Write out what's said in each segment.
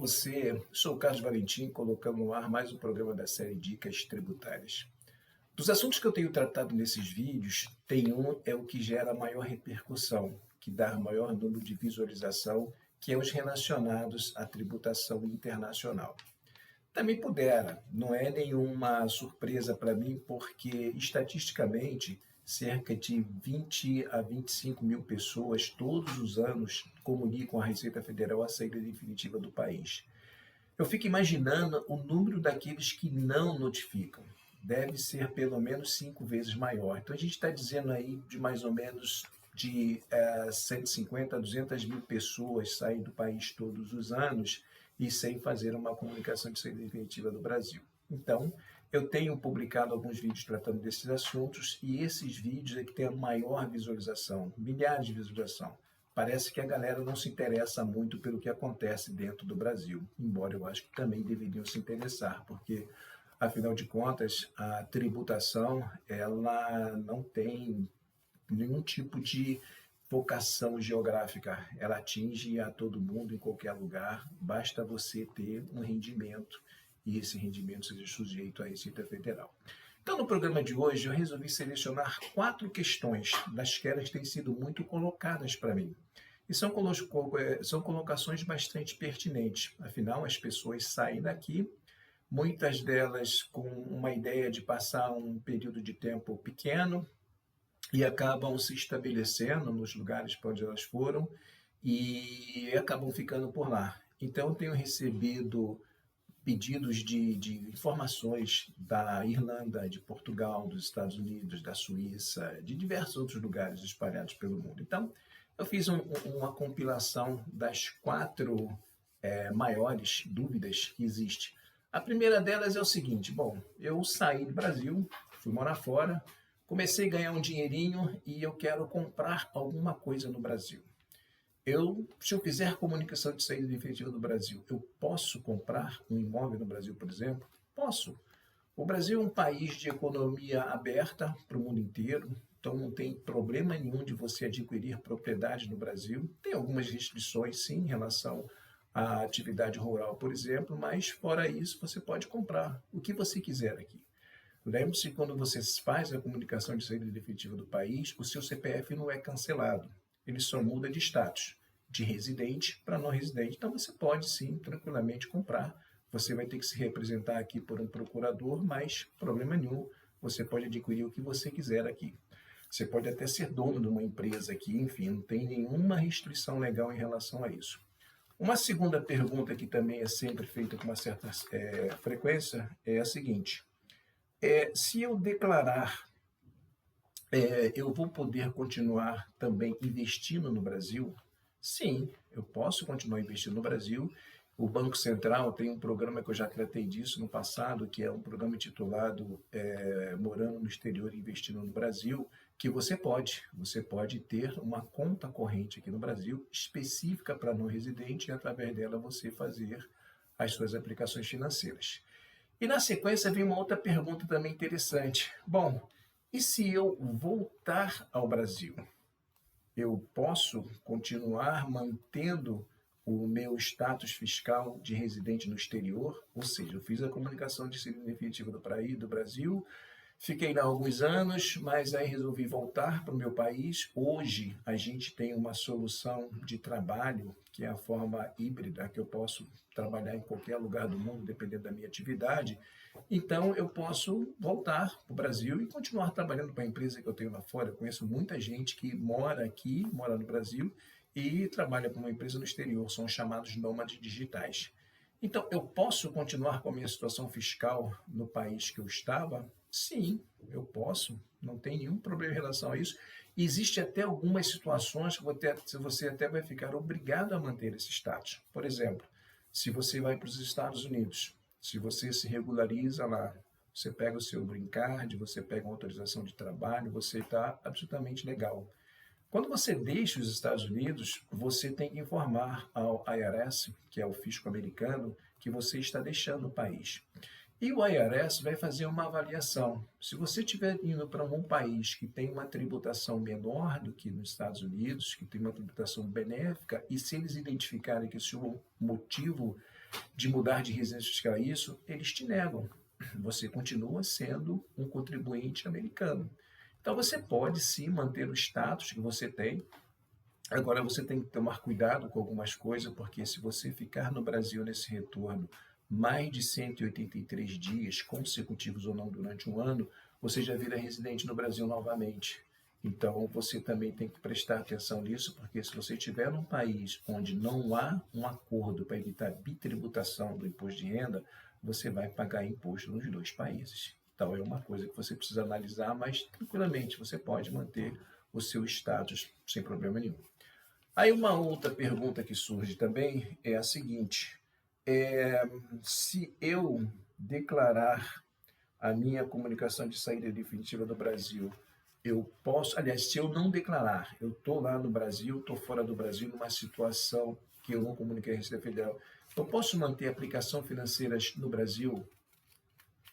você, sou o Carlos Valentim, colocando no ar mais um programa da série Dicas Tributárias. Dos assuntos que eu tenho tratado nesses vídeos, tem um é o que gera maior repercussão, que dá maior número de visualização, que é os relacionados à tributação internacional. Também pudera, não é nenhuma surpresa para mim, porque estatisticamente cerca de 20 a 25 mil pessoas todos os anos comunicam à Receita Federal a saída definitiva do país. Eu fico imaginando o número daqueles que não notificam. Deve ser pelo menos 5 vezes maior. Então a gente está dizendo aí de mais ou menos de 150 a 200 mil pessoas saem do país todos os anos e sem fazer uma comunicação de saída definitiva do Brasil. Então, eu tenho publicado alguns vídeos tratando desses assuntos e esses vídeos é que têm a maior visualização, milhares de visualização. Parece que a galera não se interessa muito pelo que acontece dentro do Brasil, embora eu acho que também deveriam se interessar, porque, afinal de contas, a tributação ela não tem nenhum tipo de vocação geográfica, ela atinge a todo mundo, em qualquer lugar, basta você ter um rendimento e esse rendimento seja sujeito à Receita Federal. Então, no programa de hoje, eu resolvi selecionar 4 questões das que elas têm sido muito colocadas para mim. E são colocações bastante pertinentes, afinal, as pessoas saem daqui, muitas delas com uma ideia de passar um período de tempo pequeno, e acabam se estabelecendo nos lugares para onde elas foram e acabam ficando por lá. Então, eu tenho recebido pedidos de informações da Irlanda, de Portugal, dos Estados Unidos, da Suíça, de diversos outros lugares espalhados pelo mundo. Então, eu fiz uma compilação das 4 maiores dúvidas que existem. A primeira delas é o seguinte: bom, eu saí do Brasil, fui morar fora, comecei a ganhar um dinheirinho e eu quero comprar alguma coisa no Brasil. Se eu fizer comunicação de saída definitiva do Brasil, eu posso comprar um imóvel no Brasil, por exemplo? Posso. O Brasil é um país de economia aberta para o mundo inteiro, então não tem problema nenhum de você adquirir propriedade no Brasil. Tem algumas restrições, sim, em relação à atividade rural, por exemplo, mas fora isso você pode comprar o que você quiser aqui. Lembre-se, quando você faz a comunicação de saída definitiva do país, o seu CPF não é cancelado, ele só muda de status, de residente para não residente. Então você pode sim, tranquilamente comprar. Você vai ter que se representar aqui por um procurador, mas problema nenhum, você pode adquirir o que você quiser aqui. Você pode até ser dono de uma empresa aqui, enfim, não tem nenhuma restrição legal em relação a isso. Uma segunda pergunta que também é sempre feita com uma certa frequência é a seguinte: se eu declarar, eu vou poder continuar também investindo no Brasil? Sim, eu posso continuar investindo no Brasil. O Banco Central tem um programa que eu já tratei disso no passado, que é um programa intitulado Morando no Exterior e Investindo no Brasil, que você pode ter uma conta corrente aqui no Brasil, específica para não residente, e através dela você fazer as suas aplicações financeiras. E na sequência vem uma outra pergunta também interessante. Bom, e se eu voltar ao Brasil? Eu posso continuar mantendo o meu status fiscal de residente no exterior? Ou seja, eu fiz a comunicação de saída definitiva do Brasil, fiquei lá alguns anos, mas aí resolvi voltar para o meu país. Hoje a gente tem uma solução de trabalho, que é a forma híbrida, que eu posso trabalhar em qualquer lugar do mundo, dependendo da minha atividade. Então eu posso voltar para o Brasil e continuar trabalhando para a empresa que eu tenho lá fora. Eu conheço muita gente que mora aqui, mora no Brasil e trabalha para uma empresa no exterior, são chamados nômades digitais. Então, eu posso continuar com a minha situação fiscal no país que eu estava? Sim, eu posso, não tem nenhum problema em relação a isso. Existe até algumas situações que você até vai ficar obrigado a manter esse status. Por exemplo, se você vai para os Estados Unidos, se você se regulariza lá, você pega o seu green card, você pega uma autorização de trabalho, você está absolutamente legal. Quando você deixa os Estados Unidos, você tem que informar ao IRS, que é o fisco americano, que você está deixando o país. E o IRS vai fazer uma avaliação. Se você estiver indo para um país que tem uma tributação menor do que nos Estados Unidos, que tem uma tributação benéfica, e se eles identificarem que o seu motivo de mudar de residência fiscal, isso, eles te negam. Você continua sendo um contribuinte americano. Então você pode sim manter o status que você tem. Agora você tem que tomar cuidado com algumas coisas, porque se você ficar no Brasil nesse retorno mais de 183 dias consecutivos ou não durante um ano, você já vira residente no Brasil novamente. Então você também tem que prestar atenção nisso, porque se você estiver num país onde não há um acordo para evitar bitributação do imposto de renda, você vai pagar imposto nos dois países. Então é uma coisa que você precisa analisar, mas tranquilamente você pode manter o seu status sem problema nenhum. Aí uma outra pergunta que surge também é a seguinte: se eu declarar a minha comunicação de saída definitiva do Brasil, eu posso, aliás, se eu não declarar, eu estou lá no Brasil, estou fora do Brasil, numa situação que eu não comuniquei à Receita Federal, eu posso manter aplicação financeiras no Brasil?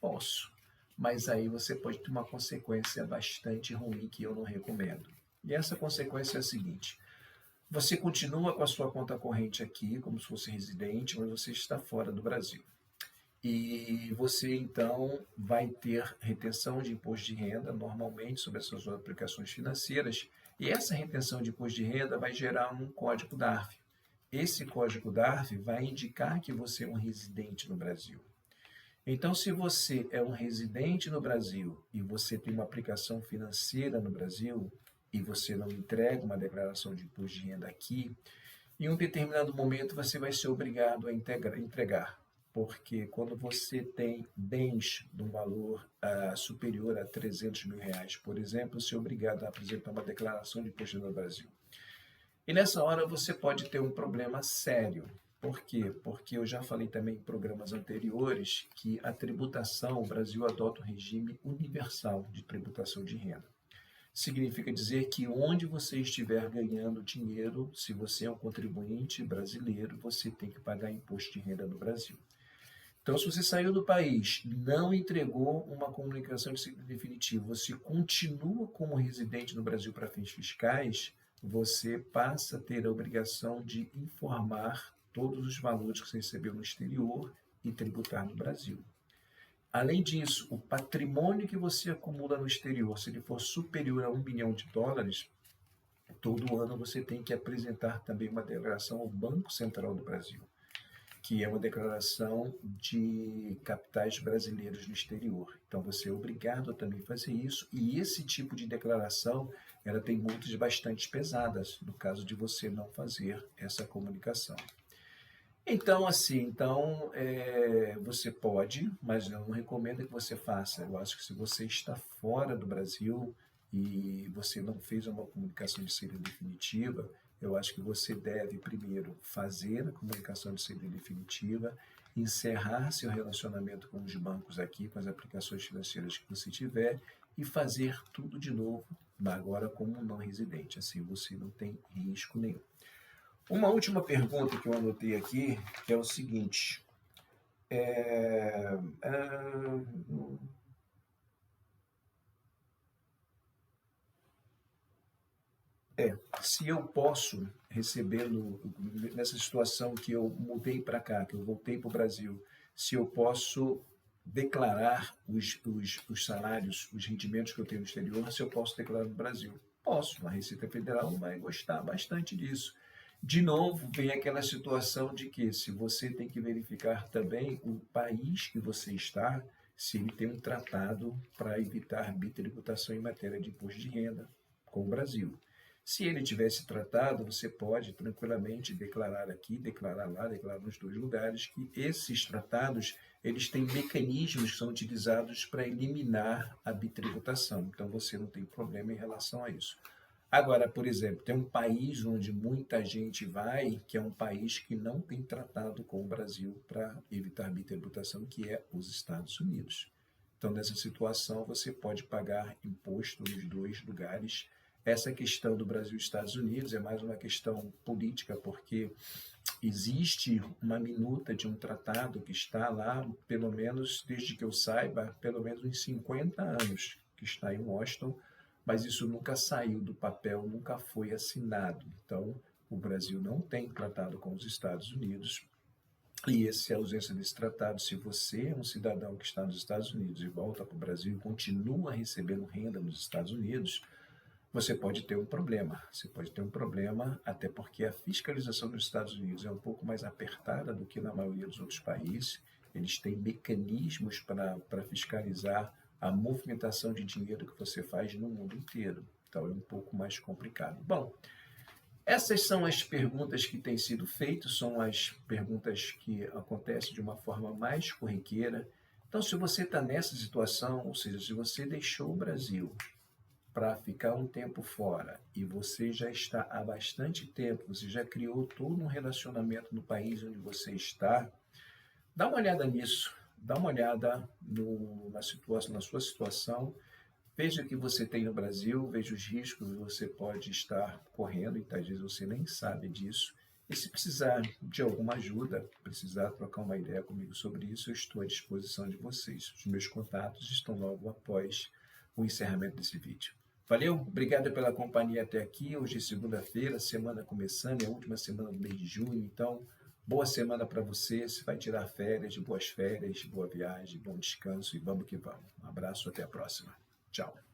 Posso, mas aí você pode ter uma consequência bastante ruim que eu não recomendo. E essa consequência é a seguinte: você continua com a sua conta corrente aqui, como se fosse residente, mas você está fora do Brasil. E você, então, vai ter retenção de imposto de renda, normalmente, sobre essas suas aplicações financeiras, e essa retenção de imposto de renda vai gerar um código DARF. Esse código DARF vai indicar que você é um residente no Brasil. Então, se você é um residente no Brasil e você tem uma aplicação financeira no Brasil e você não entrega uma declaração de imposto de renda aqui, em um determinado momento você vai ser obrigado a entregar, porque quando você tem bens de um valor superior a 300 mil reais, por exemplo, você é obrigado a apresentar uma declaração de imposto de renda no Brasil. E nessa hora você pode ter um problema sério. Por quê? Porque eu já falei também em programas anteriores que a tributação, o Brasil adota um regime universal de tributação de renda. Significa dizer que onde você estiver ganhando dinheiro, se você é um contribuinte brasileiro, você tem que pagar imposto de renda no Brasil. Então, se você saiu do país, não entregou uma comunicação de saída definitiva, você continua como residente no Brasil para fins fiscais, você passa a ter a obrigação de informar todos os valores que você recebeu no exterior e tributar no Brasil. Além disso, o patrimônio que você acumula no exterior, se ele for superior a $1 milhão, todo ano você tem que apresentar também uma declaração ao Banco Central do Brasil, que é uma declaração de capitais brasileiros no exterior. Então você é obrigado a também fazer isso, e esse tipo de declaração ela tem multas bastante pesadas no caso de você não fazer essa comunicação. Então, assim, você pode, mas eu não recomendo que você faça. Eu acho que se você está fora do Brasil e você não fez uma comunicação de saída definitiva, eu acho que você deve primeiro fazer a comunicação de saída definitiva, encerrar seu relacionamento com os bancos aqui, com as aplicações financeiras que você tiver, e fazer tudo de novo, agora como não residente. Assim você não tem risco nenhum. Uma última pergunta que eu anotei aqui, que é o seguinte: se eu posso receber, nessa situação que eu mudei para cá, que eu voltei para o Brasil, se eu posso declarar os salários, os rendimentos que eu tenho no exterior, se eu posso declarar no Brasil? Posso, a Receita Federal vai gostar bastante disso. De novo, vem aquela situação de que se você tem que verificar também o país que você está, se ele tem um tratado para evitar bitributação em matéria de imposto de renda com o Brasil. Se ele tivesse tratado, você pode tranquilamente declarar aqui, declarar lá, declarar nos dois lugares, que esses tratados eles têm mecanismos que são utilizados para eliminar a bitributação. Então você não tem problema em relação a isso. Agora, por exemplo, tem um país onde muita gente vai, que é um país que não tem tratado com o Brasil para evitar bitributação, que é os Estados Unidos. Então, nessa situação, você pode pagar imposto nos dois lugares. Essa questão do Brasil e Estados Unidos é mais uma questão política, porque existe uma minuta de um tratado que está lá, pelo menos, desde que eu saiba, pelo menos uns 50 anos, que está em Washington, mas isso nunca saiu do papel, nunca foi assinado. Então, o Brasil não tem tratado com os Estados Unidos E essa é a ausência desse tratado. Se você é um cidadão que está nos Estados Unidos e volta para o Brasil e continua recebendo renda nos Estados Unidos, você pode ter um problema. Você pode ter um problema, até porque a fiscalização dos Estados Unidos é um pouco mais apertada do que na maioria dos outros países. Eles têm mecanismos para fiscalizar a movimentação de dinheiro que você faz no mundo inteiro. Então é um pouco mais complicado. Bom, essas são as perguntas que têm sido feitas, são as perguntas que acontecem de uma forma mais corriqueira. Então, se você está nessa situação, ou seja, se você deixou o Brasil para ficar um tempo fora e você já está há bastante tempo, você já criou todo um relacionamento no país onde você está, dá uma olhada nisso, dá uma olhada na sua situação, veja o que você tem no Brasil, veja os riscos que você pode estar correndo, e às vezes você nem sabe disso. E se precisar de alguma ajuda, precisar trocar uma ideia comigo sobre isso, eu estou à disposição de vocês. Os meus contatos estão logo após o encerramento desse vídeo. Valeu? Obrigado pela companhia até aqui. Hoje é segunda-feira, semana começando, é a última semana do mês de junho, então boa semana para você. Se vai tirar férias, boa viagem, bom descanso e vamos que vamos. Um abraço, até a próxima. Tchau.